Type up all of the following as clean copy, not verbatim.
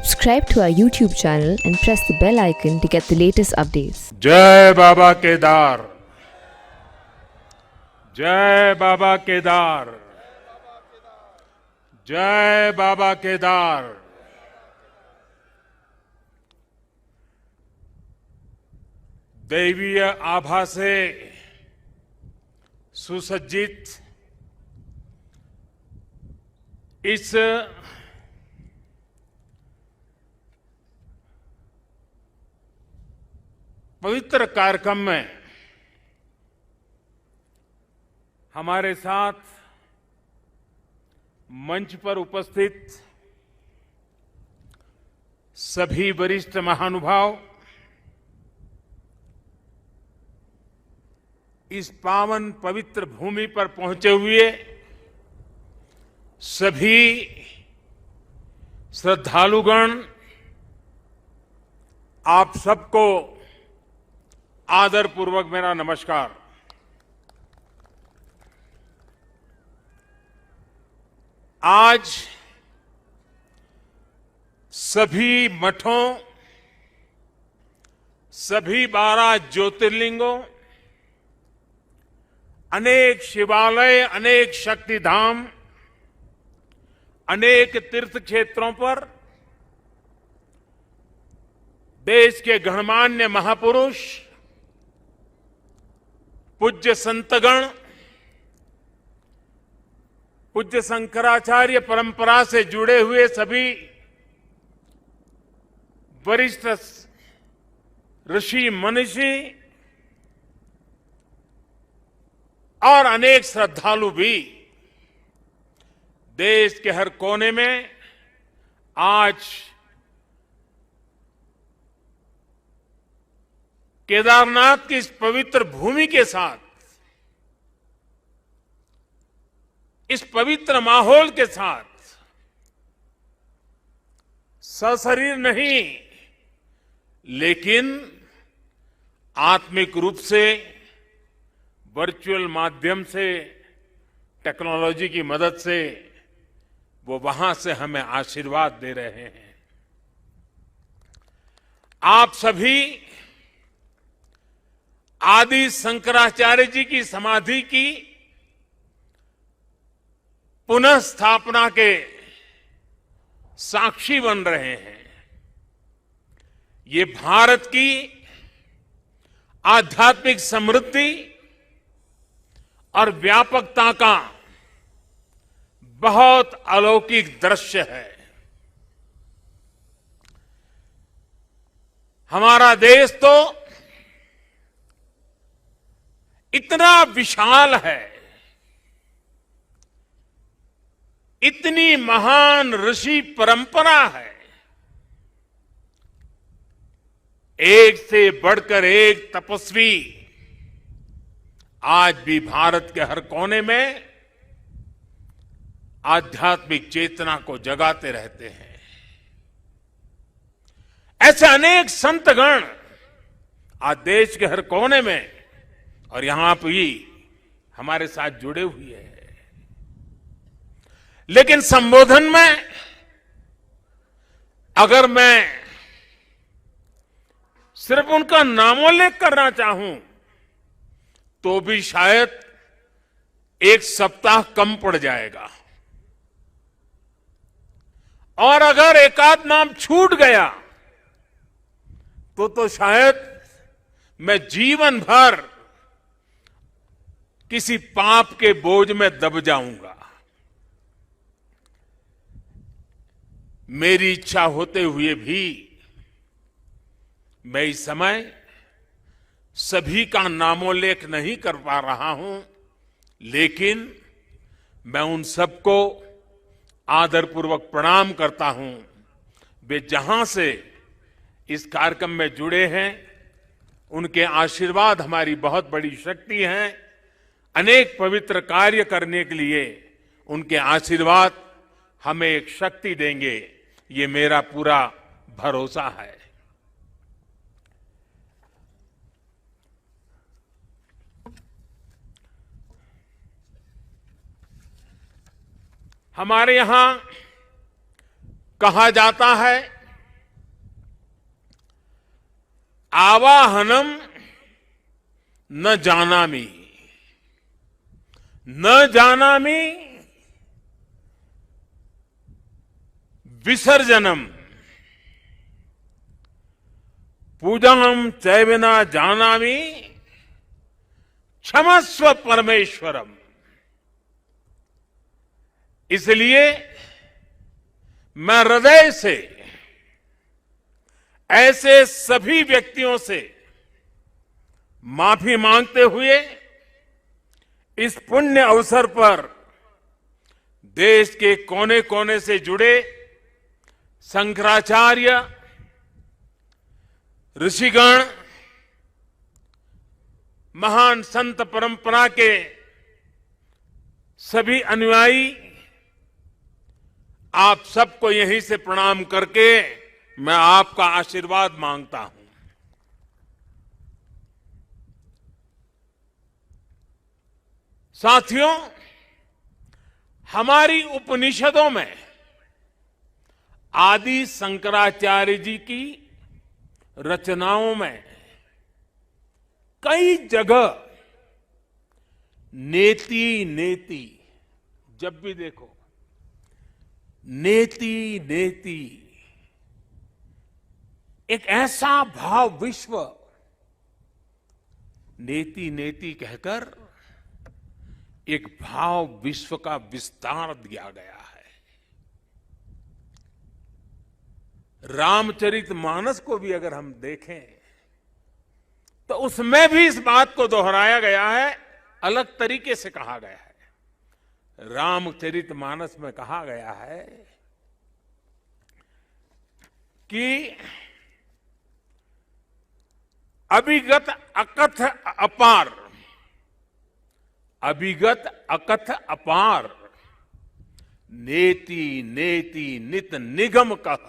Subscribe to our YouTube channel and press the bell icon to get the latest updates. जय बाबा केदार, जय बाबा केदार, जय बाबा केदार। दैवीय आभा से सुसज्जित इस पवित्र कार्यक्रम में हमारे साथ मंच पर उपस्थित सभी वरिष्ठ महानुभाव, इस पावन पवित्र भूमि पर पहुंचे हुए सभी श्रद्धालुगण, आप सबको आदरपूर्वक मेरा नमस्कार। आज सभी मठों, सभी 12 ज्योतिर्लिंगों, अनेक शिवालय, अनेक शक्तिधाम, अनेक तीर्थ क्षेत्रों पर देश के गणमान्य महापुरुष, पूज्य संतगण, पूज्य शंकराचार्य परंपरा से जुड़े हुए सभी वरिष्ठ ऋषि मनीषी और अनेक श्रद्धालु भी देश के हर कोने में आज केदारनाथ की इस पवित्र भूमि के साथ, इस पवित्र माहौल के साथ सशरीर नहीं लेकिन आत्मिक रूप से वर्चुअल माध्यम से, टेक्नोलॉजी की मदद से वो वहां से हमें आशीर्वाद दे रहे हैं। आप सभी आदि शंकराचार्य जी की समाधि की पुनः स्थापना के साक्षी बन रहे हैं। ये भारत की आध्यात्मिक समृद्धि और व्यापकता का बहुत अलौकिक दृश्य है। हमारा देश तो इतना विशाल है, इतनी महान ऋषि परंपरा है, एक से बढ़कर एक तपस्वी आज भी भारत के हर कोने में आध्यात्मिक चेतना को जगाते रहते हैं। ऐसे अनेक संतगण आज देश के हर कोने में और यहां भी हमारे साथ जुड़े हुए हैं। लेकिन संबोधन में अगर मैं सिर्फ उनका नामोल्लेख करना चाहूं तो भी शायद एक सप्ताह कम पड़ जाएगा, और अगर एकाध नाम छूट गया तो शायद मैं जीवन भर किसी पाप के बोझ में दब जाऊंगा। मेरी इच्छा होते हुए भी मैं इस समय सभी का नामोल्लेख नहीं कर पा रहा हूं, लेकिन मैं उन सबको आदरपूर्वक प्रणाम करता हूं। वे जहां से इस कार्यक्रम में जुड़े हैं, उनके आशीर्वाद हमारी बहुत बड़ी शक्ति है। अनेक पवित्र कार्य करने के लिए उनके आशीर्वाद हमें एक शक्ति देंगे, ये मेरा पूरा भरोसा है। हमारे यहां कहा जाता है आवाहनम न जानामि, न जानामि विसर्जनम, पूजनम चैवना जानामि क्षमस्व परमेश्वरम। इसलिए मैं हृदय से ऐसे सभी व्यक्तियों से माफी मांगते हुए इस पुण्य अवसर पर देश के कोने कोने से जुड़े शंकराचार्य, ऋषिगण, महान संत परंपरा के सभी अनुयायी, आप सबको यहीं से प्रणाम करके मैं आपका आशीर्वाद मांगता हूं। साथियों, हमारी उपनिषदों में आदि शंकराचार्य जी की रचनाओं में कई जगह नेति नेति, जब भी देखो नेति नेति, एक ऐसा भाव विश्व, नेति नेति कहकर एक भाव विश्व का विस्तार दिया गया है। रामचरितमानस को भी अगर हम देखें तो उसमें भी इस बात को दोहराया गया है, अलग तरीके से कहा गया है। रामचरितमानस में कहा गया है कि अभिगत अकथ अपार, अभिगत अकथ अपार, नेति नेति नित निगम कह,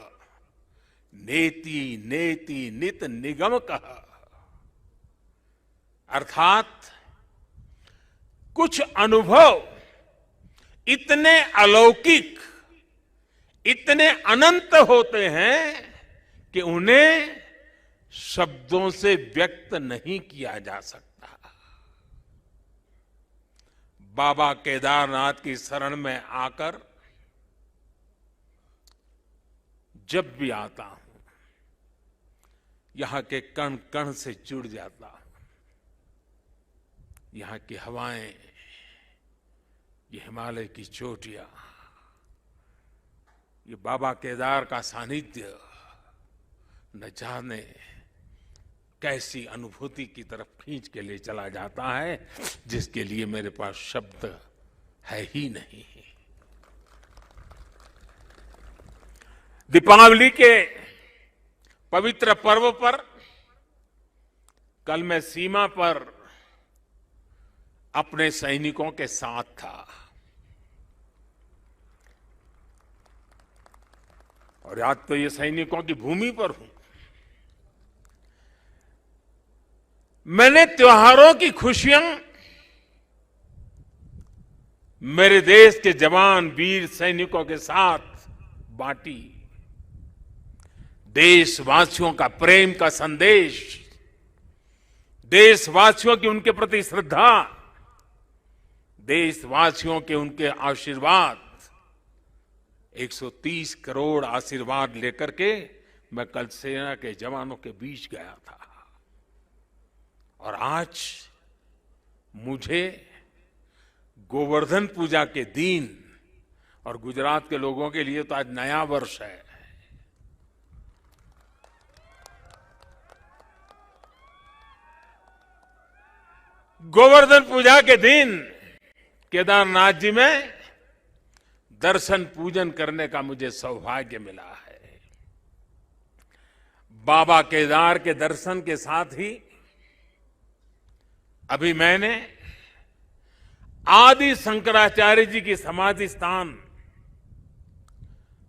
नेति नेति नित निगम कह। अर्थात कुछ अनुभव इतने अलौकिक, इतने अनंत होते हैं कि उन्हें शब्दों से व्यक्त नहीं किया जा सकता। बाबा केदारनाथ की शरण में आकर जब भी आता हूं, यहां के कण कण से जुड़ जाता हूं। यहां की हवाएं, ये हिमालय की चोटियां, ये बाबा केदार का सानिध्य न जाने कैसी अनुभूति की तरफ खींच के ले चला जाता है, जिसके लिए मेरे पास शब्द है ही नहीं। दीपावली के पवित्र पर्व पर कल मैं सीमा पर अपने सैनिकों के साथ था और आज तो ये सैनिकों की भूमि पर हूं। मैंने त्योहारों की खुशियां मेरे देश के जवान वीर सैनिकों के साथ बांटी। देशवासियों का प्रेम का संदेश, देशवासियों की उनके प्रति श्रद्धा, देशवासियों के उनके आशीर्वाद, 130 करोड़ आशीर्वाद लेकर के मैं कल सेना के जवानों के बीच गया था। और आज मुझे गोवर्धन पूजा के दिन, और गुजरात के लोगों के लिए तो आज नया वर्ष है, गोवर्धन पूजा के दिन केदारनाथ जी में दर्शन पूजन करने का मुझे सौभाग्य मिला है। बाबा केदार के दर्शन के साथ ही अभी मैंने आदि शंकराचार्य जी की समाधि स्थान,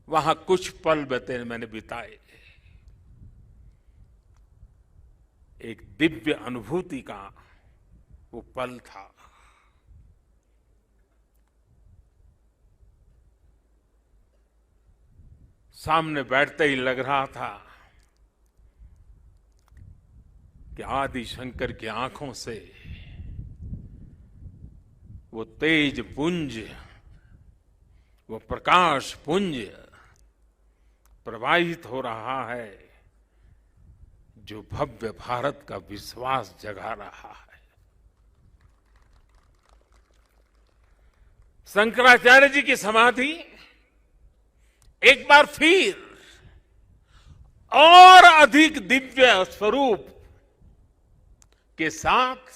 वहां कुछ पल मैंने बिताए। एक दिव्य अनुभूति का वो पल था। सामने बैठते ही लग रहा था कि आदि शंकर की आंखों से वो तेज पुंज, वो प्रकाश पुंज प्रवाहित हो रहा है जो भव्य भारत का विश्वास जगा रहा है। शंकराचार्य जी की समाधि एक बार फिर और अधिक दिव्य स्वरूप के साथ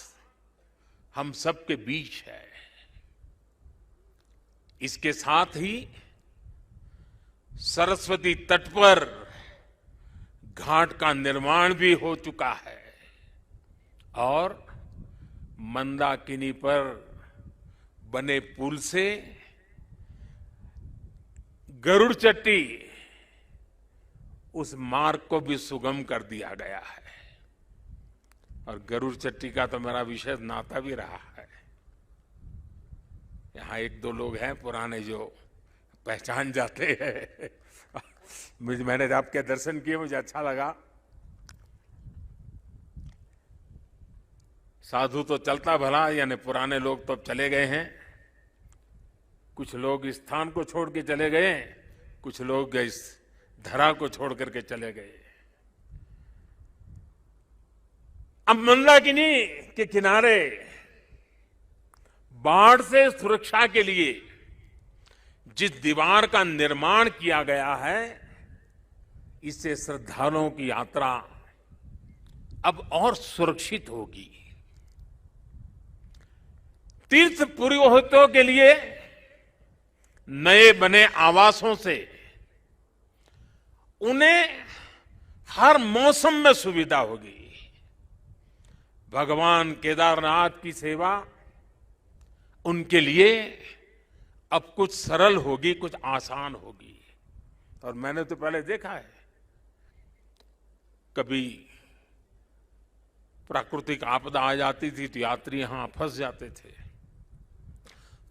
हम सबके बीच है। इसके साथ ही सरस्वती तट पर घाट का निर्माण भी हो चुका है और मंदाकिनी पर बने पुल से गरुड़ चट्टी उस मार्ग को भी सुगम कर दिया गया है। और गरुड़ चट्टी का तो मेरा विशेष नाता भी रहा है। यहाँ एक दो लोग हैं पुराने जो पहचान जाते हैं। मैंने आपके दर्शन किए, मुझे अच्छा लगा। साधु तो चलता भला, यानी पुराने लोग तो अब चले गए हैं। कुछ लोग इस स्थान को छोड़ के चले गए, कुछ लोग इस धरा को छोड़ करके चले गए। अब मंदाकिनी के किनारे बाढ़ से सुरक्षा के लिए जिस दीवार का निर्माण किया गया है, इससे श्रद्धालुओं की यात्रा अब और सुरक्षित होगी। तीर्थ पुरोहितों के लिए नए बने आवासों से उन्हें हर मौसम में सुविधा होगी। भगवान केदारनाथ की सेवा उनके लिए अब कुछ सरल होगी, कुछ आसान होगी। और मैंने तो पहले देखा है, कभी प्राकृतिक आपदा आ जाती थी तो यात्री यहां फंस जाते थे,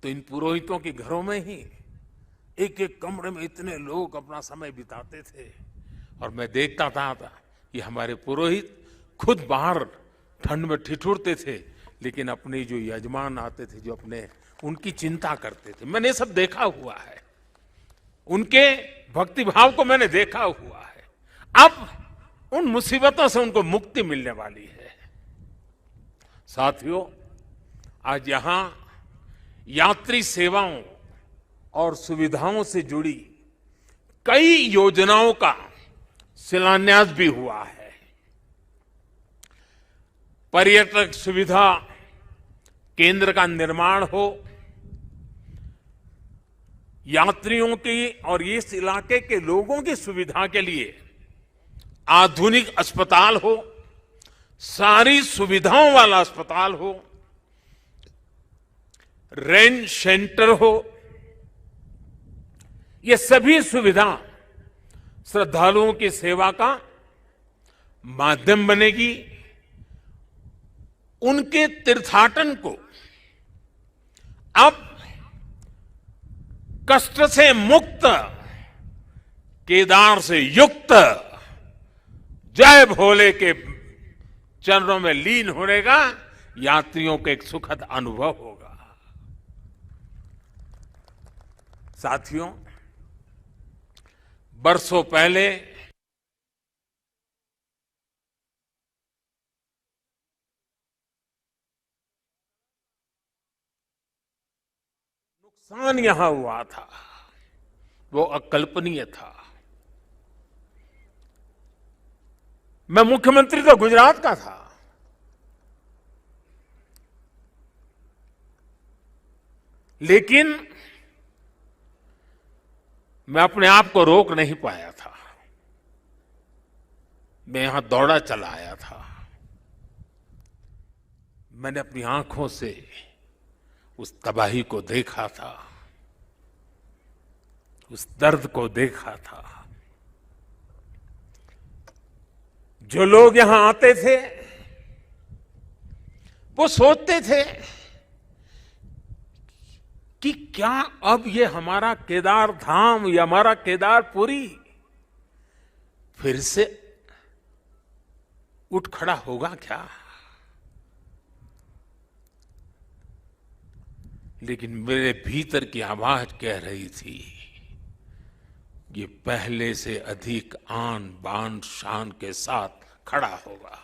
तो इन पुरोहितों के घरों में ही एक एक कमरे में इतने लोग अपना समय बिताते थे। और मैं देखता था कि हमारे पुरोहित खुद बाहर ठंड में ठिठुरते थे, लेकिन अपने जो यजमान आते थे, जो अपने उनकी चिंता करते थे। मैंने ये सब देखा हुआ है, उनके भक्ति भाव को मैंने देखा हुआ है। अब उन मुसीबतों से उनको मुक्ति मिलने वाली है। साथियों, आज यहां यात्री सेवाओं और सुविधाओं से जुड़ी कई योजनाओं का शिलान्यास भी हुआ है। पर्यटक सुविधा केंद्र का निर्माण हो, यात्रियों की और इस इलाके के लोगों की सुविधा के लिए आधुनिक अस्पताल हो, सारी सुविधाओं वाला अस्पताल हो, रेंज सेंटर हो, ये सभी सुविधा श्रद्धालुओं की सेवा का माध्यम बनेगी। उनके तीर्थाटन को अब कष्ट से मुक्त, केदार से युक्त, जय भोले के चरणों में लीन होने का यात्रियों को एक सुखद अनुभव होगा। साथियों, बरसों पहले नुकसान यहां हुआ था, वो अकल्पनीय था। मैं मुख्यमंत्री तो गुजरात का था, लेकिन मैं अपने आप को रोक नहीं पाया था। मैं यहां दौड़ा चला आया था। मैंने अपनी आंखों से उस तबाही को देखा था, उस दर्द को देखा था। जो लोग यहां आते थे वो सोचते थे कि क्या अब ये हमारा केदार धाम या हमारा केदारपुरी फिर से उठ खड़ा होगा क्या? लेकिन मेरे भीतर की आवाज कह रही थी, ये पहले से अधिक आन बान शान के साथ खड़ा होगा।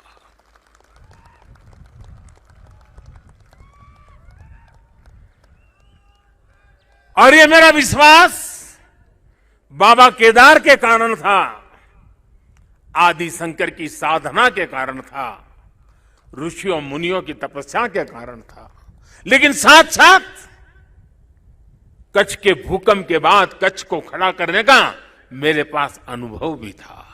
और ये मेरा विश्वास बाबा केदार के कारण था, आदि शंकर की साधना के कारण था, ऋषियों मुनियों की तपस्या के कारण था, लेकिन साथ साथ कच्छ के भूकंप के बाद कच्छ को खड़ा करने का मेरे पास अनुभव भी था।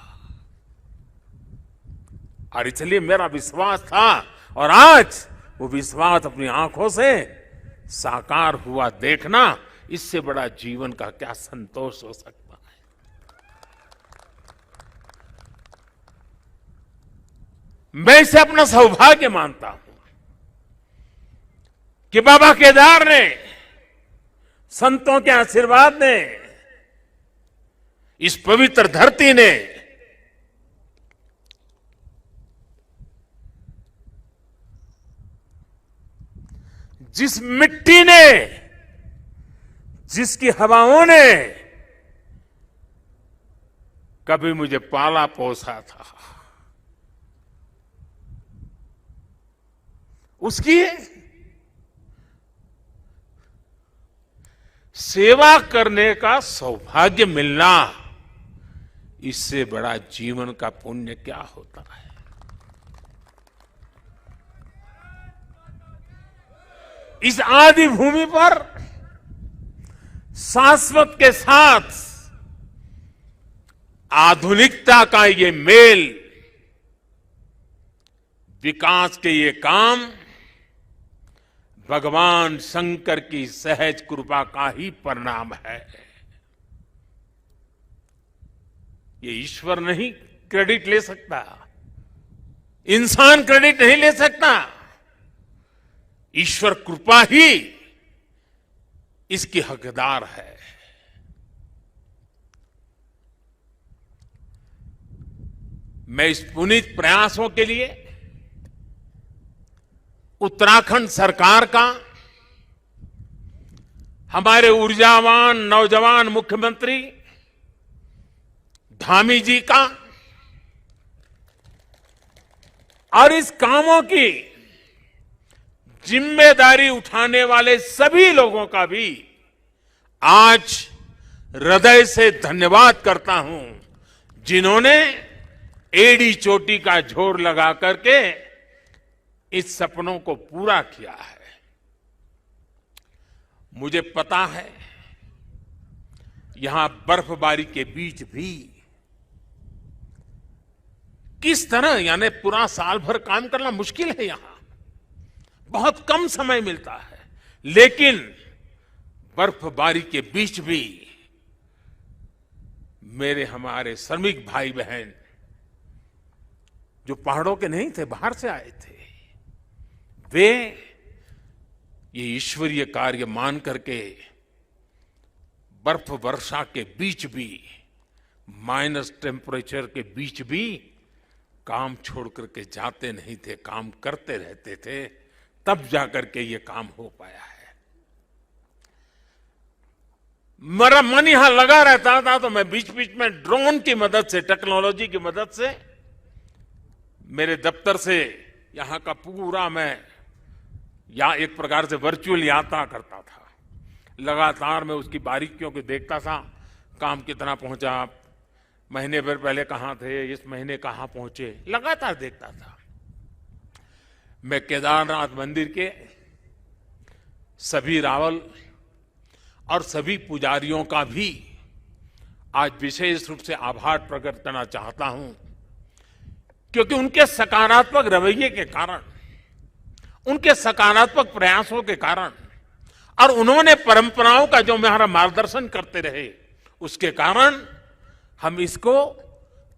और इसलिए मेरा विश्वास था, और आज वो विश्वास अपनी आंखों से साकार हुआ देखना, इससे बड़ा जीवन का क्या संतोष हो सकता है। मैं इसे अपना सौभाग्य मानता हूं कि बाबा केदार ने, संतों के आशीर्वाद ने, इस पवित्र धरती ने जिस मिट्टी ने, जिसकी हवाओं ने कभी मुझे पाला पोसा था, उसकी सेवा करने का सौभाग्य मिलना, इससे बड़ा जीवन का पुण्य क्या होता है। इस आदि भूमि पर शाश्वत के साथ आधुनिकता का ये मेल, विकास के ये काम भगवान शंकर की सहज कृपा का ही परिणाम है। ये ईश्वर नहीं क्रेडिट ले सकता, इंसान क्रेडिट नहीं ले सकता, ईश्वर कृपा ही इसकी हकदार है। मैं इस पुनीत प्रयासों के लिए उत्तराखंड सरकार का, हमारे ऊर्जावान नौजवान मुख्यमंत्री धामी जी का, और इस कामों की जिम्मेदारी उठाने वाले सभी लोगों का भी आज हृदय से धन्यवाद करता हूं, जिन्होंने एड़ी चोटी का जोर लगा करके इस सपनों को पूरा किया है। मुझे पता है यहां बर्फबारी के बीच भी किस तरह, यानी पूरा साल भर काम करना मुश्किल है, यहां बहुत कम समय मिलता है, लेकिन बर्फबारी के बीच भी मेरे हमारे श्रमिक भाई बहन जो पहाड़ों के नहीं थे, बाहर से आए थे, वे ये ईश्वरीय कार्य मान करके बर्फ वर्षा के बीच भी, माइनस टेम्परेचर के बीच भी काम छोड़ करके जाते नहीं थे, काम करते रहते थे, तब जाकर के ये काम हो पाया है। मेरा मन यहां लगा रहता था, तो मैं बीच बीच में ड्रोन की मदद से, टेक्नोलॉजी की मदद से, मेरे दफ्तर से यहां का पूरा मैं या एक प्रकार से वर्चुअल यात्रा करता था। लगातार मैं उसकी बारीकियों को देखता था, काम कितना पहुंचा, महीने भर पहले कहां थे, इस महीने कहां पहुंचे, लगातार देखता था। मैं केदारनाथ मंदिर के सभी रावल और सभी पुजारियों का भी आज विशेष रूप से आभार प्रकट करना चाहता हूं, क्योंकि उनके सकारात्मक रवैये के कारण, उनके सकारात्मक प्रयासों के कारण, और उन्होंने परंपराओं का जो हमारा मार्गदर्शन करते रहे, उसके कारण हम इसको,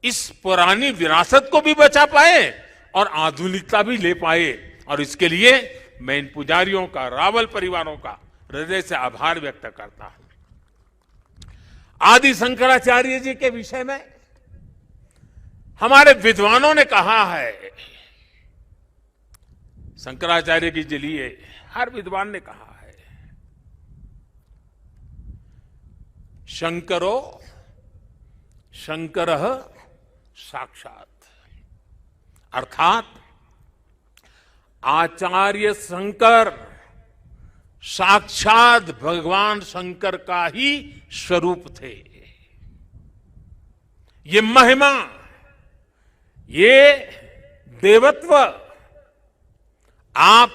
इस पुरानी विरासत को भी बचा पाए और आधुनिकता भी ले पाए। और इसके लिए मैं इन पुजारियों का, रावल परिवारों का हृदय से आभार व्यक्त करता हूं। आदि शंकराचार्य जी के विषय में हमारे विद्वानों ने कहा है, शंकराचार्य की जलिए हर विद्वान ने कहा है, शंकरो शंकरः साक्षात, अर्थात आचार्य शंकर साक्षात भगवान शंकर का ही स्वरूप थे। ये महिमा, ये देवत्व आप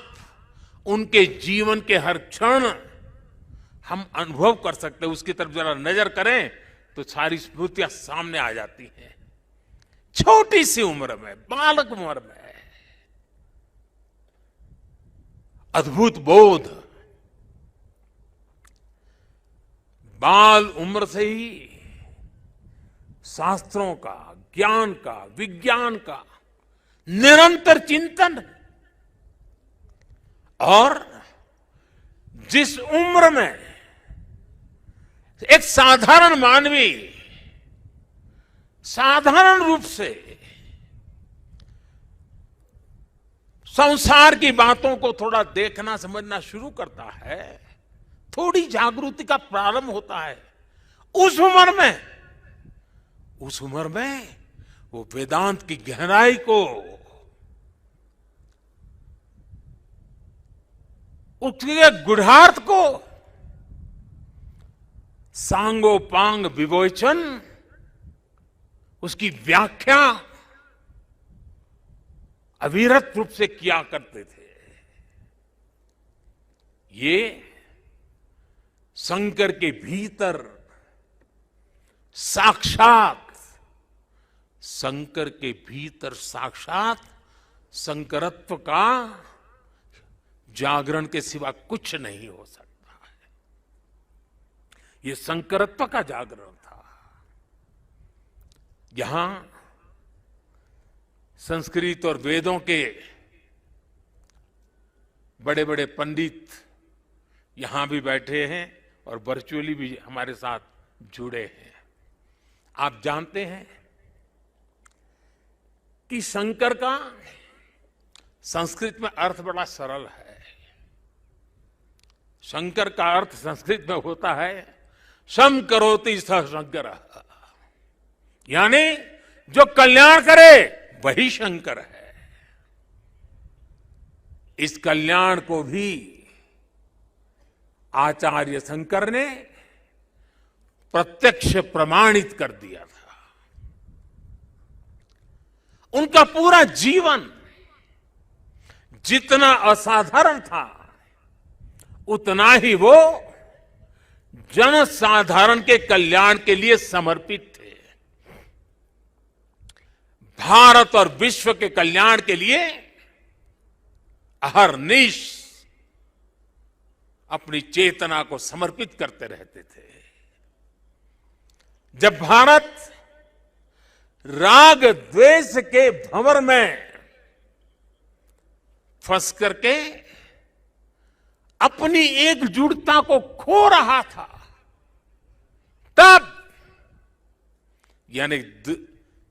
उनके जीवन के हर क्षण हम अनुभव कर सकते हैं। उसकी तरफ जरा नजर करें तो सारी स्मृतियां सामने आ जाती हैं। छोटी सी उम्र में, बालक उम्र में अद्भुत बोध, बाल उम्र से ही शास्त्रों का, ज्ञान का, विज्ञान का निरंतर चिंतन, और जिस उम्र में एक साधारण मानवी साधारण रूप से संसार की बातों को थोड़ा देखना समझना शुरू करता है, थोड़ी जागृति का प्रारंभ होता है, उस उम्र में वो वेदांत की गहराई को, उसके गुढ़ार्थ को सांगोपांग विवेचन, उसकी व्याख्या अविरत रूप से किया करते थे। ये शंकर के भीतर साक्षात शंकरत्व का जागरण के सिवा कुछ नहीं हो सकता है। ये शंकरत्व का जागरण था। यहां संस्कृत और वेदों के बड़े बड़े पंडित यहां भी बैठे हैं और वर्चुअली भी हमारे साथ जुड़े हैं। आप जानते हैं कि शंकर का संस्कृत में अर्थ बड़ा सरल है। शंकर का अर्थ संस्कृत में होता है शम करोति स शंकर, यानी जो कल्याण करे वही शंकर है। इस कल्याण को भी आचार्य शंकर ने प्रत्यक्ष प्रमाणित कर दिया था। उनका पूरा जीवन जितना असाधारण था, उतना ही वो जनसाधारण के कल्याण के लिए समर्पित थे। भारत और विश्व के कल्याण के लिए अहरनिश अपनी चेतना को समर्पित करते रहते थे। जब भारत राग द्वेष के भंवर में फंस करके अपनी एकजुटता को खो रहा था, तब यानी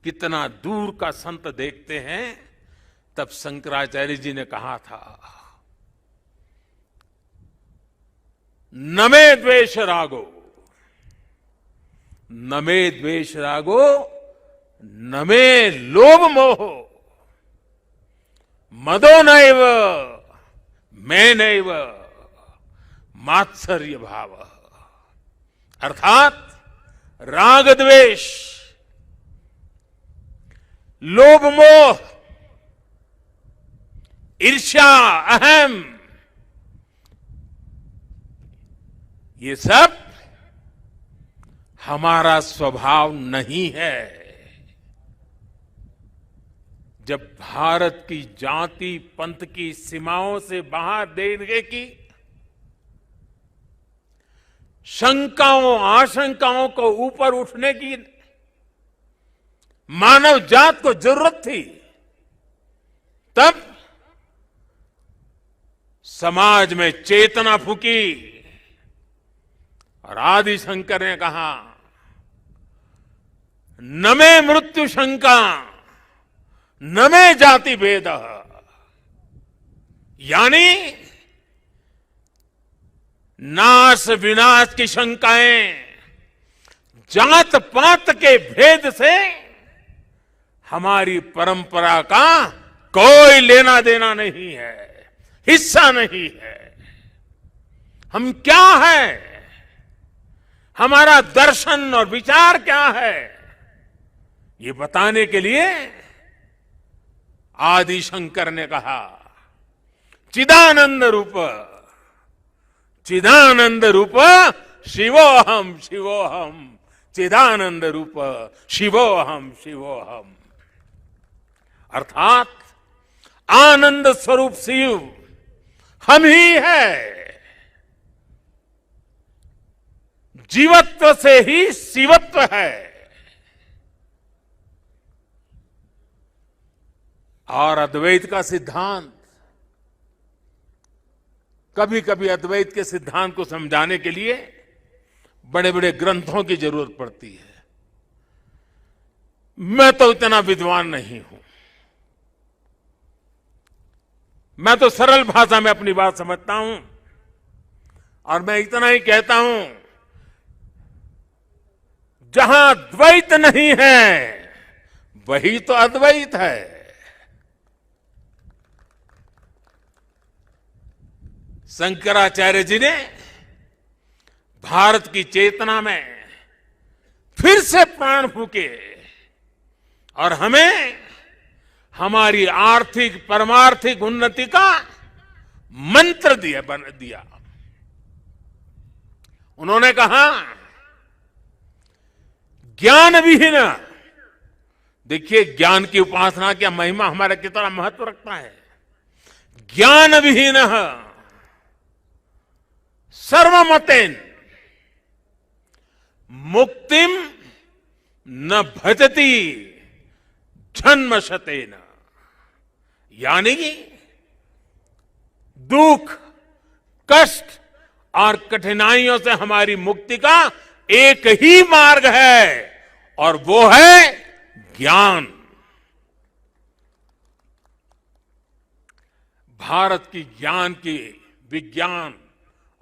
कितना दूर का संत देखते हैं, तब शंकराचार्य जी ने कहा था न मे द्वेष रागो, न मे द्वेष रागो, न मे लोभ मोह, मदो नैव मैं नैव मात्सर्य भाव। अर्थात राग द्वेष, लोभ मोह, ईर्ष्या, अहम, ये सब हमारा स्वभाव नहीं है। जब भारत की जाति पंथ की सीमाओं से बाहर देखने की शंकाओं आशंकाओं को ऊपर उठने की मानव जात को जरूरत थी, तब समाज में चेतना फूकी और आदि शंकर ने कहा न मे मृत्यु शंका न मे जाति भेद, यानी नाश विनाश की शंकाएं जात पात के भेद से हमारी परंपरा का कोई लेना देना नहीं है, हिस्सा नहीं है। हम क्या है, हमारा दर्शन और विचार क्या है, ये बताने के लिए आदि शंकर ने कहा चिदानंद रूप, चिदानंद रूप शिवोहम शिवोहम, चिदानंद रूप शिवोहम शिवोहम। अर्थात आनंद स्वरूप शिव हम ही है। जीवत्व से ही शिवत्व है। और अद्वैत का सिद्धांत, कभी कभी अद्वैत के सिद्धांत को समझाने के लिए बड़े बड़े ग्रंथों की जरूरत पड़ती है। मैं तो इतना विद्वान नहीं हूं, मैं तो सरल भाषा में अपनी बात समझता हूं और मैं इतना ही कहता हूं, जहां द्वैत नहीं है वही तो अद्वैत है। शंकराचार्य जी ने भारत की चेतना में फिर से प्राण फूके और हमें हमारी आर्थिक परमार्थिक उन्नति का मंत्र दिया। उन्होंने कहा ज्ञान विहीन, देखिए ज्ञान की उपासना क्या महिमा हमारा कितना महत्व रखता है। ज्ञान विहीन सर्वमतेन मुक्तिम न भजति जन्मशतेन, यानी दुख कष्ट और कठिनाइयों से हमारी मुक्ति का एक ही मार्ग है और वो है ज्ञान। भारत की ज्ञान की, विज्ञान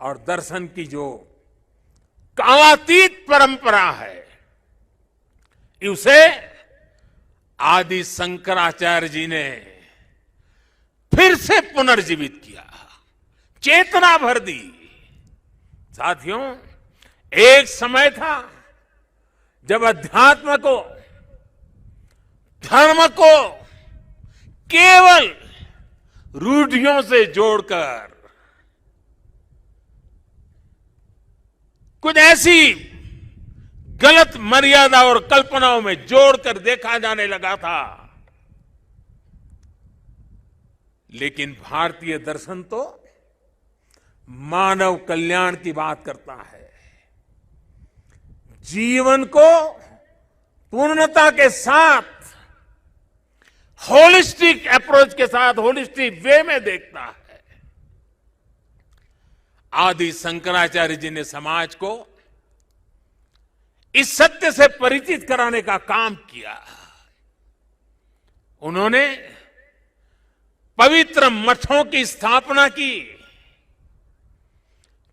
और दर्शन की जो कालातीत परंपरा है, उसे आदि शंकराचार्य जी ने फिर से पुनर्जीवित किया, चेतना भर दी। साथियों, एक समय था जब अध्यात्म को, धर्म को केवल रूढ़ियों से जोड़कर, कुछ ऐसी गलत मर्यादा और कल्पनाओं में जोड़कर देखा जाने लगा था। लेकिन भारतीय दर्शन तो मानव कल्याण की बात करता है, जीवन को पूर्णता के साथ, होलिस्टिक अप्रोच के साथ, होलिस्टिक वे में देखता है। आदि शंकराचार्य जी ने समाज को इस सत्य से परिचित कराने का काम किया। उन्होंने पवित्र मठों की स्थापना की,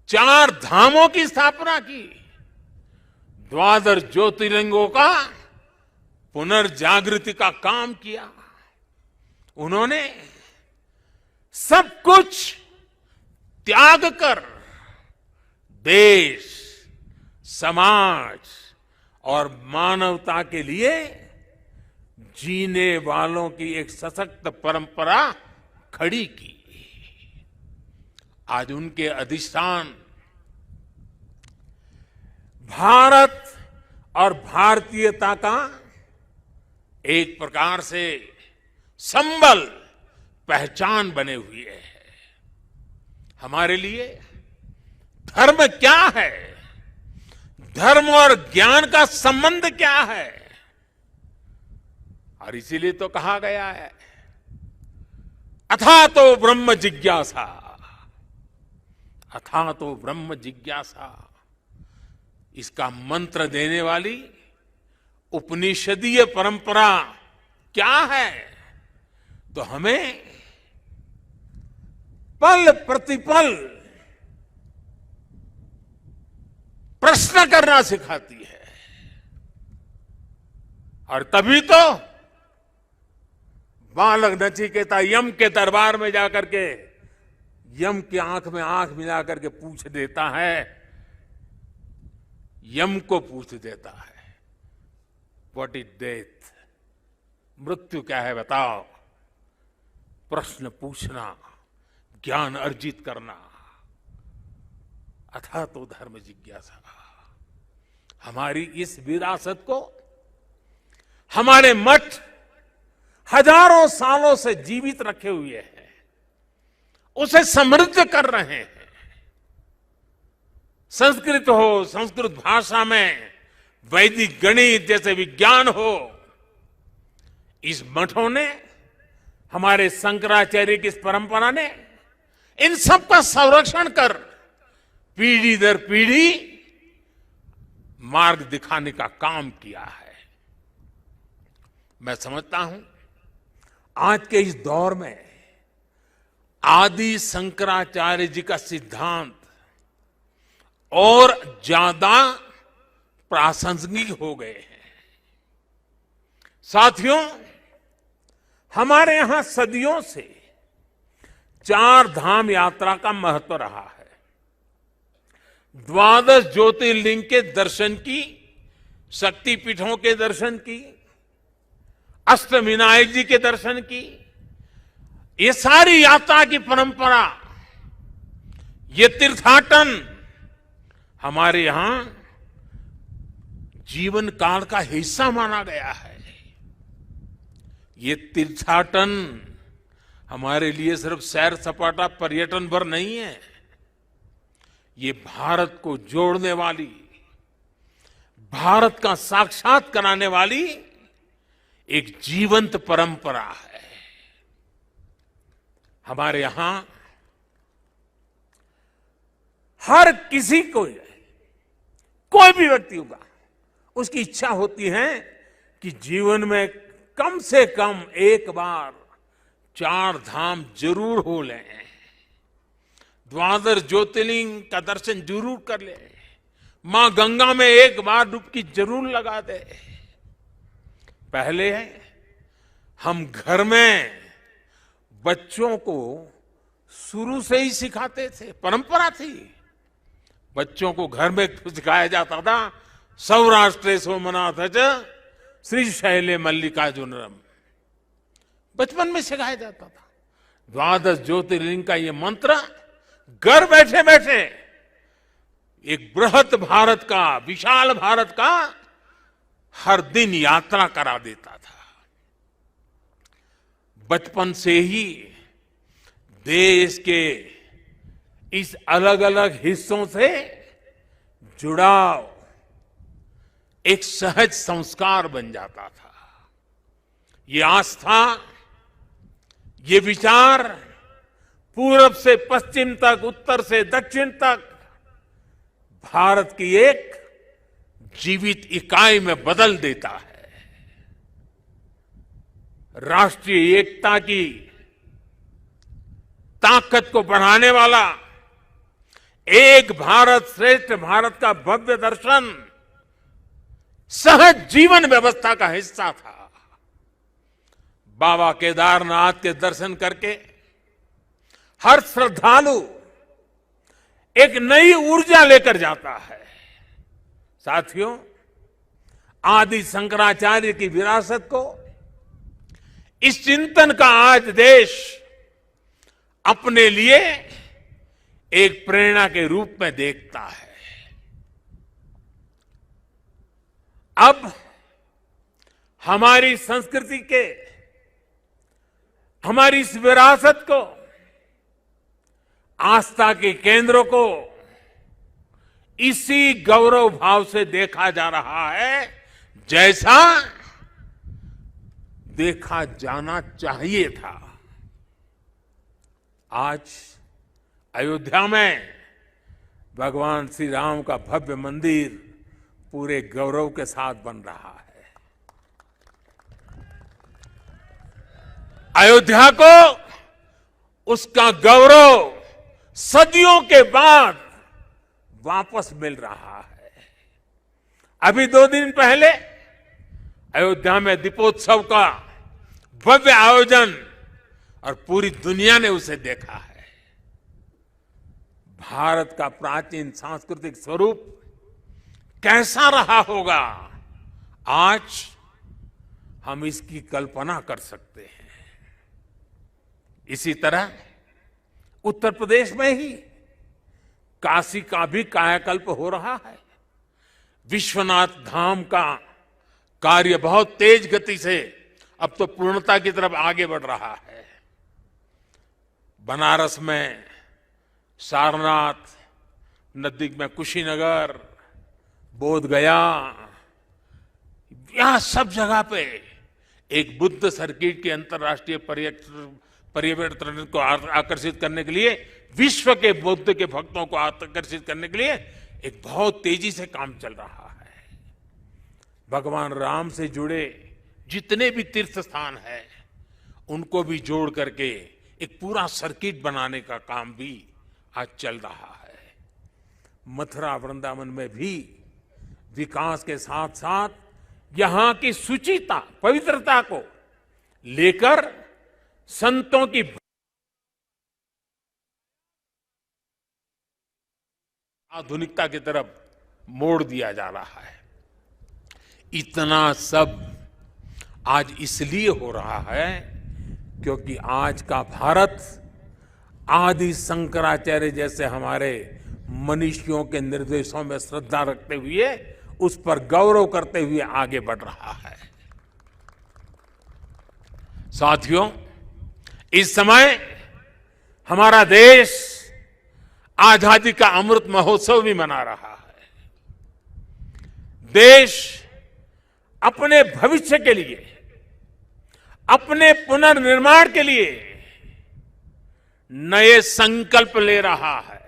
4 धामों की स्थापना की, 12 ज्योतिर्लिंगों का पुनर्जागृति का काम किया। उन्होंने सब कुछ त्याग कर देश, समाज और मानवता के लिए जीने वालों की एक सशक्त परंपरा खड़ी की। आज उनके अधिष्ठान भारत और भारतीयता का एक प्रकार से संबल, पहचान बने हुए हैं। हमारे लिए धर्म क्या है, धर्म और ज्ञान का संबंध क्या है, और इसीलिए तो कहा गया है अथा तो ब्रह्म जिज्ञासा, अथा तो ब्रह्म जिज्ञासा। इसका मंत्र देने वाली उपनिषदीय परंपरा क्या है? तो हमें पल प्रतिपल प्रश्न करना सिखाती है। और तभी तो बालक नचिकेता यम के दरबार में जाकर के यम की आंख में आंख मिला करके पूछ देता है, यम को पूछ देता है, व्हाट इज डेथ? मृत्यु क्या है बताओ। प्रश्न पूछना, ज्ञान अर्जित करना, अथा तो धर्म जिज्ञासा। हमारी इस विरासत को हमारे मठ हजारों सालों से जीवित रखे हुए हैं, उसे समृद्ध कर रहे हैं। संस्कृत हो, संस्कृत भाषा में वैदिक गणित जैसे विज्ञान हो, इस मठों ने, हमारे शंकराचार्य की इस परंपरा ने इन सब का संरक्षण कर पीढ़ी दर पीढ़ी मार्ग दिखाने का काम किया है। मैं समझता हूं आज के इस दौर में आदि शंकराचार्य जी का सिद्धांत और ज्यादा प्रासंगिक हो गए हैं। साथियों, हमारे यहां सदियों से 4 धाम यात्रा का महत्व रहा है। 12 ज्योतिर्लिंग के दर्शन की, शक्तिपीठों के दर्शन की, अष्टविनायक जी के दर्शन की, ये सारी यात्रा की परंपरा, ये तीर्थाटन हमारे यहां जीवन काल का हिस्सा माना गया है। ये तीर्थाटन हमारे लिए सिर्फ सैर सपाटा पर्यटन भर नहीं है, ये भारत को जोड़ने वाली, भारत का साक्षात कराने वाली एक जीवंत परंपरा है। हमारे यहां हर किसी को, कोई भी व्यक्ति होगा, उसकी इच्छा होती है कि जीवन में कम से कम एक बार 4 धाम जरूर हो लें, 12 ज्योतिर्लिंग का दर्शन जरूर कर ले, मां गंगा में एक बार डुबकी जरूर लगा दे। पहले हम घर में बच्चों को शुरू से ही सिखाते थे, परंपरा थी। बच्चों को घर में सिखाया जाता था, सौराष्ट्रे सोमनाथ श्रीशैले मल्लिकार्जुनम, बचपन में सिखाया जाता था। 12 ज्योतिर्लिंग का ये मंत्र घर बैठे बैठे एक बृहत भारत का, विशाल भारत का हर दिन यात्रा करा देता था। बचपन से ही देश के इस अलग अलग हिस्सों से जुड़ाव एक सहज संस्कार बन जाता था। ये आस्था, ये विचार पूरब से पश्चिम तक, उत्तर से दक्षिण तक भारत की एक जीवित इकाई में बदल देता है। राष्ट्रीय एकता की ताकत को बढ़ाने वाला एक भारत श्रेष्ठ भारत का भव्य दर्शन सहज जीवन व्यवस्था का हिस्सा था। बाबा केदारनाथ के दर्शन करके हर श्रद्धालु एक नई ऊर्जा लेकर जाता है। साथियों, आदि शंकराचार्य की विरासत को, इस चिंतन का आज देश अपने लिए एक प्रेरणा के रूप में देखता है। अब हमारी संस्कृति के, हमारी इस विरासत को, आस्था के केंद्रों को इसी गौरव भाव से देखा जा रहा है जैसा देखा जाना चाहिए था। आज अयोध्या में भगवान श्री राम का भव्य मंदिर पूरे गौरव के साथ बन रहा है। अयोध्या को उसका गौरव सदियों के बाद वापस मिल रहा है। अभी 2 दिन पहले अयोध्या में दीपोत्सव का भव्य आयोजन और पूरी दुनिया ने उसे देखा है। भारत का प्राचीन सांस्कृतिक स्वरूप कैसा रहा होगा, आज हम इसकी कल्पना कर सकते हैं। इसी तरह उत्तर प्रदेश में ही काशी का भी कायाकल्प हो रहा है। विश्वनाथ धाम का कार्य बहुत तेज गति से अब तो पूर्णता की तरफ आगे बढ़ रहा है। बनारस में सारनाथ, नजदीक में कुशीनगर, बोध गया, यहां सब जगह पे एक बुद्ध सर्किट के अंतर्राष्ट्रीय पर्यटन को आकर्षित करने के लिए, विश्व के बुद्ध के भक्तों को आकर्षित करने के लिए एक बहुत तेजी से काम चल रहा है। भगवान राम से जुड़े जितने भी तीर्थ स्थान हैं, उनको भी जोड़ करके एक पूरा सर्किट बनाने का काम भी आज चल रहा है। मथुरा वृंदावन में भी विकास के साथ साथ यहां की शुचिता, पवित्रता को लेकर संतों की आधुनिकता की तरफ मोड़ दिया जा रहा है। इतना सब आज इसलिए हो रहा है क्योंकि आज का भारत आदि शंकराचार्य जैसे हमारे मनीषियों के निर्देशों में श्रद्धा रखते हुए, उस पर गौरव करते हुए आगे बढ़ रहा है। साथियों, इस समय हमारा देश आजादी का अमृत महोत्सव भी मना रहा है। देश अपने भविष्य के लिए, अपने पुनर्निर्माण के लिए नए संकल्प ले रहा है।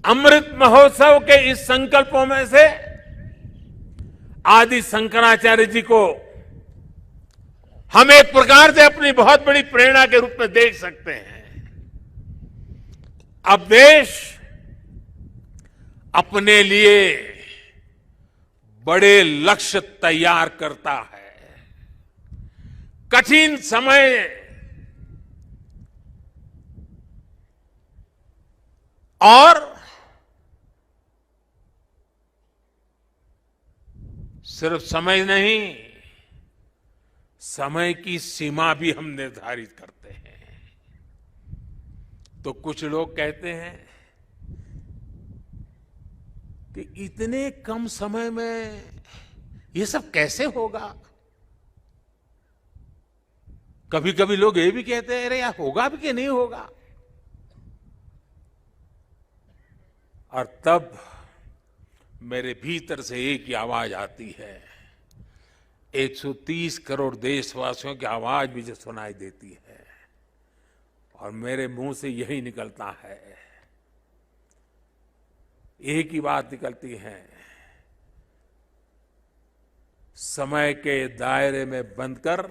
अमृत महोत्सव के इस संकल्पों में से आदि शंकराचार्य जी को हम एक प्रकार से अपनी बहुत बड़ी प्रेरणा के रूप में देख सकते हैं। अब देश अपने लिए बड़े लक्ष्य तैयार करता है। कठिन समय और सिर्फ समय नहीं, समय की सीमा भी हम निर्धारित करते हैं। तो कुछ लोग कहते हैं कि इतने कम समय में ये सब कैसे होगा। कभी कभी लोग ये भी कहते हैं, अरे यार होगा भी कि नहीं होगा। और तब मेरे भीतर से एक ही आवाज आती है, 130 करोड़ देशवासियों की आवाज मुझे सुनाई देती है और मेरे मुंह से यही निकलता है, एक ही बात निकलती है, समय के दायरे में बंधकर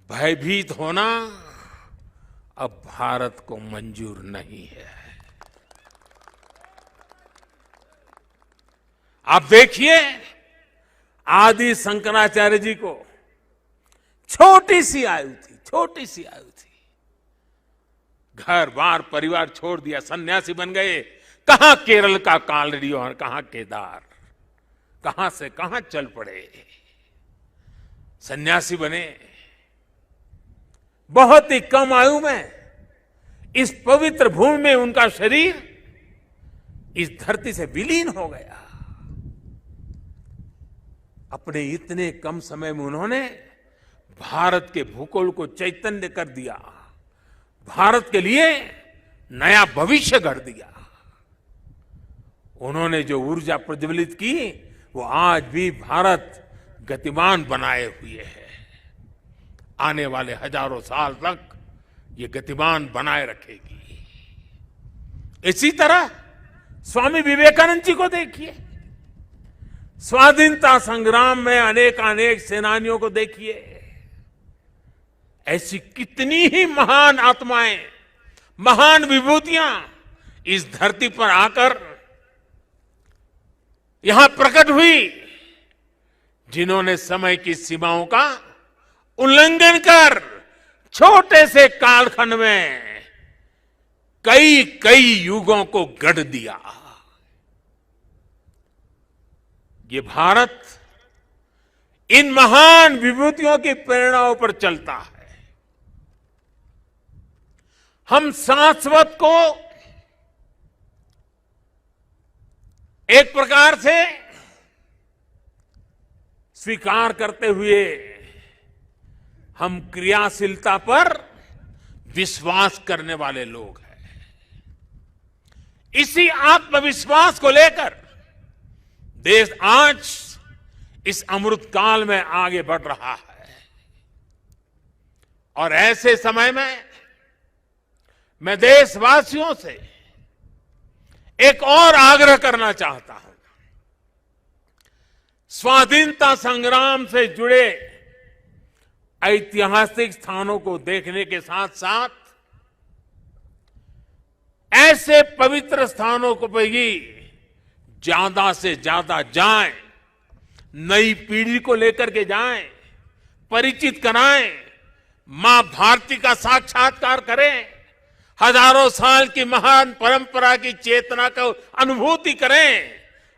भयभीत होना अब भारत को मंजूर नहीं है। आप देखिए, आदि शंकराचार्य जी को छोटी सी आयु थी, घर बार परिवार छोड़ दिया, सन्यासी बन गए। कहां केरल का कालड़ी और कहां केदार, कहां से कहां चल पड़े, सन्यासी बने। बहुत ही कम आयु में इस पवित्र भूमि में उनका शरीर इस धरती से विलीन हो गया। अपने इतने कम समय में उन्होंने भारत के भूगोल को चैतन्य कर दिया, भारत के लिए नया भविष्य गढ़ दिया। उन्होंने जो ऊर्जा प्रज्वलित की, वो आज भी भारत गतिमान बनाए हुए है। आने वाले हजारों साल तक ये गतिमान बनाए रखेगी। इसी तरह स्वामी विवेकानंद जी को देखिए, स्वाधीनता संग्राम में अनेक सेनानियों को देखिए। ऐसी कितनी ही महान आत्माएं, महान विभूतियां इस धरती पर आकर यहां प्रकट हुई, जिन्होंने समय की सीमाओं का उल्लंघन कर छोटे से कालखंड में कई कई युगों को गढ़ दिया। ये भारत इन महान विभूतियों की प्रेरणाओं पर चलता है। हम शाश्वत को एक प्रकार से स्वीकार करते हुए हम क्रियाशीलता पर विश्वास करने वाले लोग हैं। इसी आत्मविश्वास को लेकर देश आज इस अमृत काल में आगे बढ़ रहा है। और ऐसे समय में मैं देशवासियों से एक और आग्रह करना चाहता हूं। स्वाधीनता संग्राम से जुड़े ऐतिहासिक स्थानों को देखने के साथ साथ ऐसे पवित्र स्थानों को भी ज्यादा से ज्यादा जाएं, नई पीढ़ी को लेकर के जाएं, परिचित कराएं, मां भारती का साक्षात्कार करें, हजारों साल की महान परंपरा की चेतना को अनुभूति करें।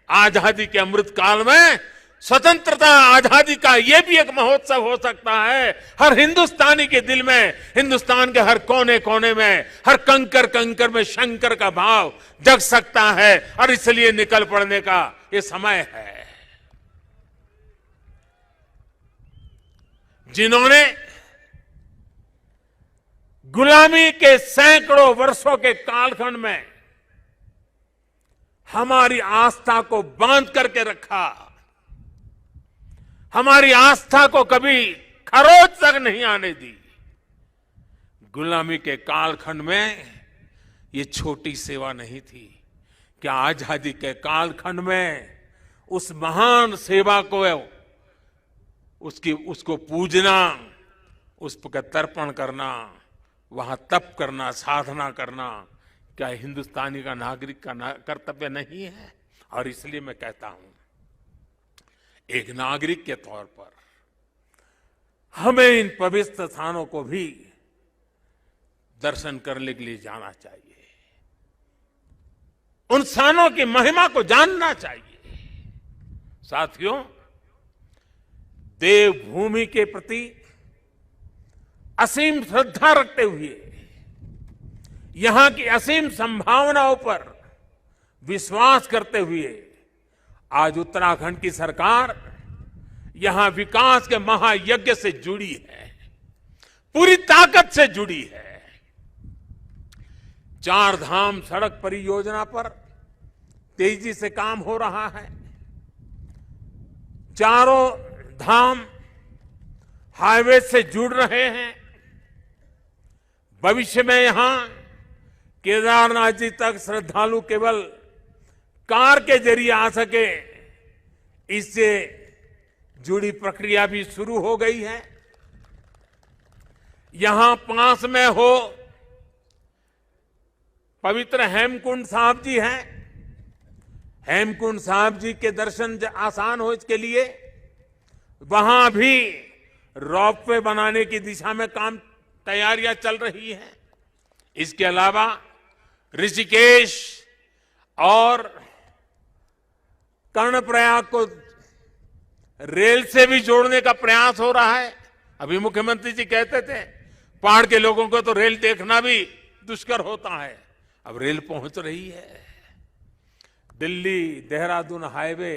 आजादी के अमृत काल में स्वतंत्रता आजादी का यह भी एक महोत्सव हो सकता है। हर हिंदुस्तानी के दिल में, हिंदुस्तान के हर कोने कोने में, हर कंकर कंकर में शंकर का भाव जग सकता है। और इसलिए निकल पड़ने का ये समय है। जिन्होंने गुलामी के सैकड़ों वर्षों के कालखंड में हमारी आस्था को बांध करके रखा, हमारी आस्था को कभी खरोच तक नहीं आने दी। गुलामी के कालखंड में ये छोटी सेवा नहीं थी। क्या आजादी के कालखंड में उस महान सेवा को उसको पूजना, उस पर तर्पण करना, वहां तप करना, साधना करना, क्या हिंदुस्तानी का नागरिक का कर्तव्य नहीं है? और इसलिए मैं कहता हूं, एक नागरिक के तौर पर हमें इन पवित्र स्थानों को भी दर्शन करने के लिए जाना चाहिए। उन स्थानों की महिमा को जानना चाहिए। साथियों, देवभूमि के प्रति असीम श्रद्धा रखते हुए, यहां की असीम संभावनाओं पर विश्वास करते हुए आज उत्तराखंड की सरकार यहां विकास के महायज्ञ से जुड़ी है, पूरी ताकत से जुड़ी है। 4 धाम सड़क परियोजना पर तेजी से काम हो रहा है। चारों धाम हाईवे से जुड़ रहे हैं। भविष्य में यहां केदारनाथ जी तक श्रद्धालु केवल कार के जरिए आ सके, इससे जुड़ी प्रक्रिया भी शुरू हो गई है। यहां पास में हो पवित्र हेमकुंड साहब जी हैं। हेमकुंड साहब जी के दर्शन आसान हो इसके लिए वहां भी रोपवे बनाने की दिशा में तैयारियां चल रही हैं। इसके अलावा ऋषिकेश और कर्णप्रयाग को रेल से भी जोड़ने का प्रयास हो रहा है। अभी मुख्यमंत्री जी कहते थे पहाड़ के लोगों को तो रेल देखना भी दुष्कर होता है, अब रेल पहुंच रही है। दिल्ली देहरादून हाईवे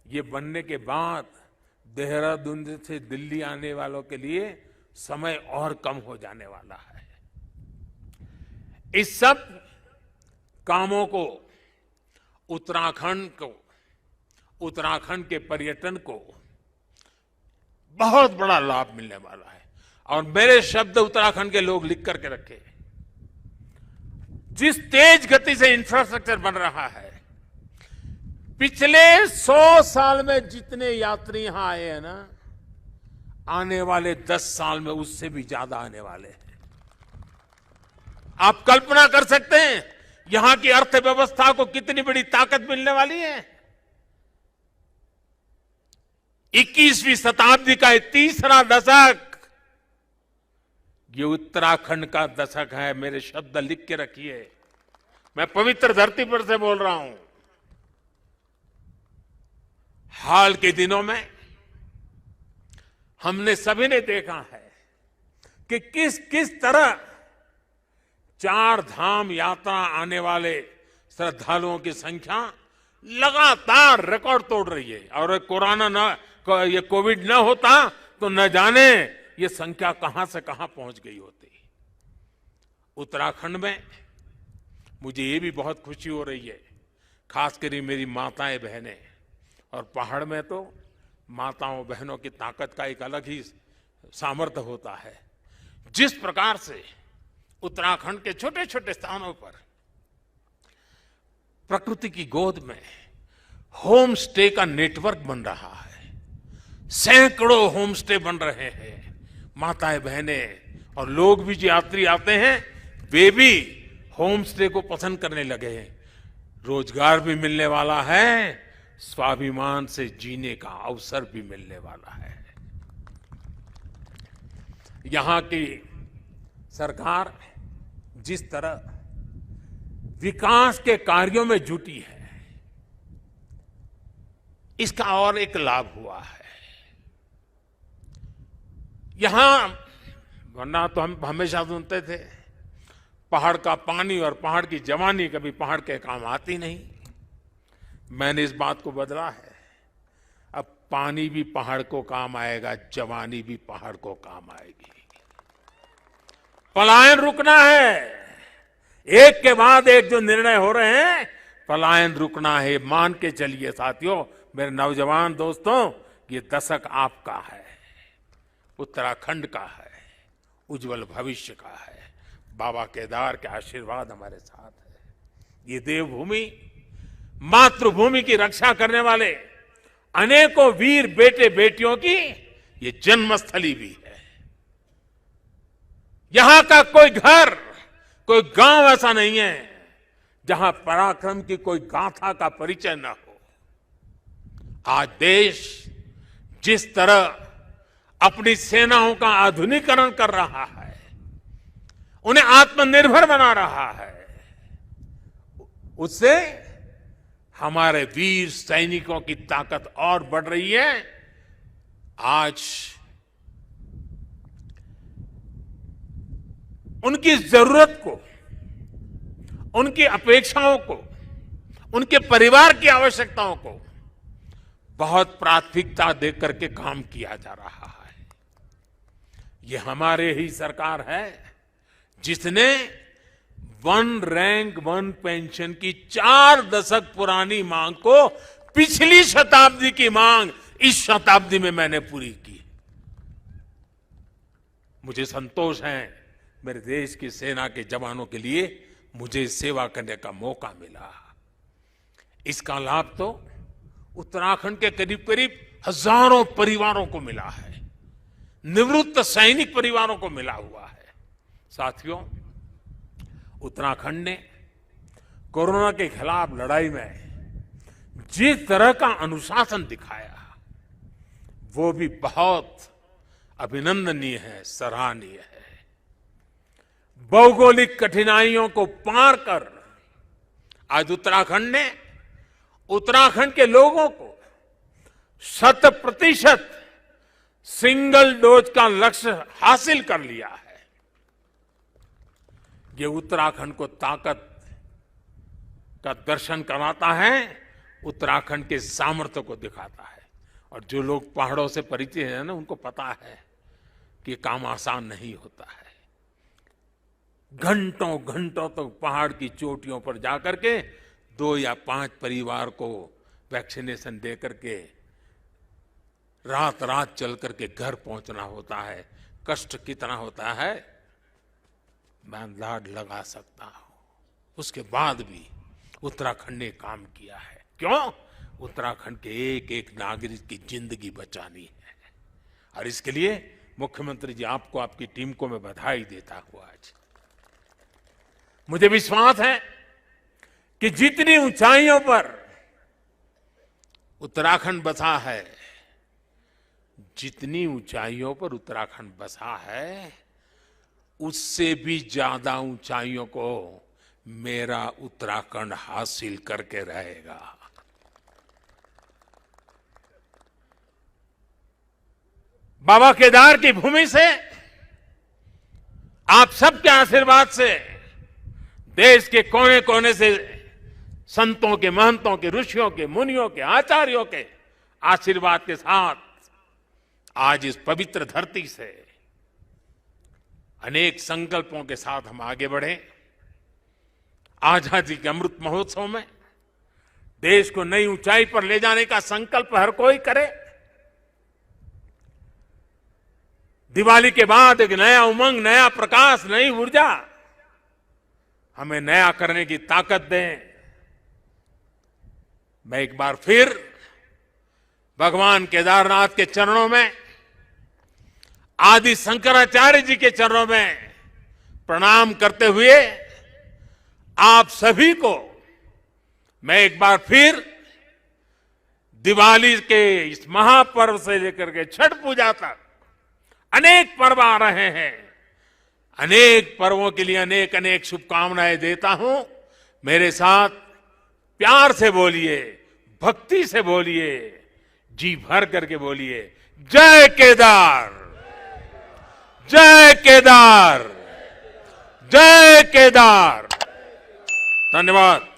ये बनने के बाद देहरादून से दिल्ली आने वालों के लिए समय और कम हो जाने वाला है। इस सब कामों को उत्तराखंड के पर्यटन को बहुत बड़ा लाभ मिलने वाला है। और मेरे शब्द उत्तराखंड के लोग लिख करके रखे, जिस तेज गति से इंफ्रास्ट्रक्चर बन रहा है, पिछले 100 साल में जितने यात्री यहां आए हैं ना, आने वाले 10 साल में उससे भी ज्यादा आने वाले हैं। आप कल्पना कर सकते हैं यहां की अर्थव्यवस्था को कितनी बड़ी ताकत मिलने वाली है। 21वीं शताब्दी का ये तीसरा दशक, ये उत्तराखंड का दशक है। मेरे शब्द लिख के रखिए, मैं पवित्र धरती पर से बोल रहा हूं। हाल के दिनों में हमने सभी ने देखा है कि किस किस तरह 4 धाम यात्रा आने वाले श्रद्धालुओं की संख्या लगातार रिकॉर्ड तोड़ रही है। और ये कोविड न होता तो न जाने ये संख्या कहां से कहां पहुंच गई होती। उत्तराखंड में मुझे ये भी बहुत खुशी हो रही है, खासकर मेरी माताएं बहनें। और पहाड़ में तो माताओं बहनों की ताकत का एक अलग ही सामर्थ्य होता है। जिस प्रकार से उत्तराखंड के छोटे छोटे स्थानों पर प्रकृति की गोद में होम स्टे का नेटवर्क बन रहा है, सैकड़ों होम स्टे बन रहे हैं। माताएं बहनें और लोग भी जो यात्री आते हैं वे भी होम स्टे को पसंद करने लगे हैं। रोजगार भी मिलने वाला है, स्वाभिमान से जीने का अवसर भी मिलने वाला है। यहां की सरकार जिस तरह विकास के कार्यों में जुटी है, इसका और एक लाभ हुआ है। यहां वरना तो हम हमेशा सुनते थे पहाड़ का पानी और पहाड़ की जवानी कभी पहाड़ के काम आती नहीं। मैंने इस बात को बदला है। अब पानी भी पहाड़ को काम आएगा, जवानी भी पहाड़ को काम आएगी। पलायन रुकना है। एक के बाद एक जो निर्णय हो रहे हैं, पलायन रुकना है। मान के चलिए साथियों, मेरे नौजवान दोस्तों, ये दशक आपका है, उत्तराखंड का है, उज्जवल भविष्य का है। बाबा केदार के आशीर्वाद हमारे साथ है। ये देवभूमि, मातृभूमि की रक्षा करने वाले अनेकों वीर बेटे बेटियों की ये जन्मस्थली भी है। यहां का कोई घर, कोई गांव ऐसा नहीं है जहां पराक्रम की कोई गाथा का परिचय न हो। आज देश जिस तरह अपनी सेनाओं का आधुनिकीकरण कर रहा है, उन्हें आत्मनिर्भर बना रहा है, उससे हमारे वीर सैनिकों की ताकत और बढ़ रही है। आज उनकी जरूरत को, उनकी अपेक्षाओं को, उनके परिवार की आवश्यकताओं को बहुत प्राथमिकता देकर के काम किया जा रहा है। ये हमारे ही सरकार है जिसने 1 रैंक 1 पेंशन की 4 दशक पुरानी मांग को पिछली शताब्दी की मांग इस शताब्दी में मैंने पूरी की। मुझे संतोष है, मेरे देश की सेना के जवानों के लिए मुझे सेवा करने का मौका मिला। इसका लाभ तो उत्तराखंड के करीब करीब हजारों परिवारों को मिला है, निवृत्त सैनिक परिवारों को मिला हुआ है। साथियों, उत्तराखंड ने कोरोना के खिलाफ लड़ाई में जिस तरह का अनुशासन दिखाया, वो भी बहुत अभिनंदनीय है, सराहनीय है। भौगोलिक कठिनाइयों को पार कर आज उत्तराखंड के लोगों को 100% सिंगल डोज का लक्ष्य हासिल कर लिया है। ये उत्तराखंड को ताकत का दर्शन कराता है, उत्तराखंड के सामर्थ्य को दिखाता है। और जो लोग पहाड़ों से परिचित हैं ना, उनको पता है कि काम आसान नहीं होता है। घंटों घंटों तक पहाड़ की चोटियों पर जाकर के 2 या 5 परिवार को वैक्सीनेशन दे करके रात रात चल करके घर पहुंचना होता है। कष्ट कितना होता है मैं अंदाज लगा सकता हूं। उसके बाद भी उत्तराखंड ने काम किया है। क्यों? उत्तराखंड के एक एक नागरिक की जिंदगी बचानी है। और इसके लिए मुख्यमंत्री जी आपको, आपकी टीम को मैं बधाई देता हूं। आज मुझे विश्वास है कि जितनी ऊंचाइयों पर उत्तराखंड बसा है, जितनी ऊंचाइयों पर उत्तराखंड बसा है, उससे भी ज्यादा ऊंचाइयों को मेरा उत्तराखंड हासिल करके रहेगा। बाबा केदार की भूमि से, आप सबके आशीर्वाद से, देश के कोने कोने से संतों के, महंतों के, ऋषियों के, मुनियों के, आचार्यों के आशीर्वाद के साथ आज इस पवित्र धरती से अनेक संकल्पों के साथ हम आगे बढ़े। आजादी के अमृत महोत्सव में देश को नई ऊंचाई पर ले जाने का संकल्प हर कोई करे। दिवाली के बाद एक नया उमंग, नया प्रकाश, नई ऊर्जा हमें नया करने की ताकत दें। मैं एक बार फिर भगवान केदारनाथ के चरणों में, आदि शंकराचार्य जी के चरणों में प्रणाम करते हुए आप सभी को मैं एक बार फिर दिवाली के इस महापर्व से लेकर के छठ पूजा तक अनेक पर्व आ रहे हैं, अनेक पर्वों के लिए अनेक अनेक शुभकामनाएं देता हूं। मेरे साथ प्यार से बोलिए, भक्ति से बोलिए, जी भर करके बोलिए, जय केदार, जय केदार, जय केदार। धन्यवाद।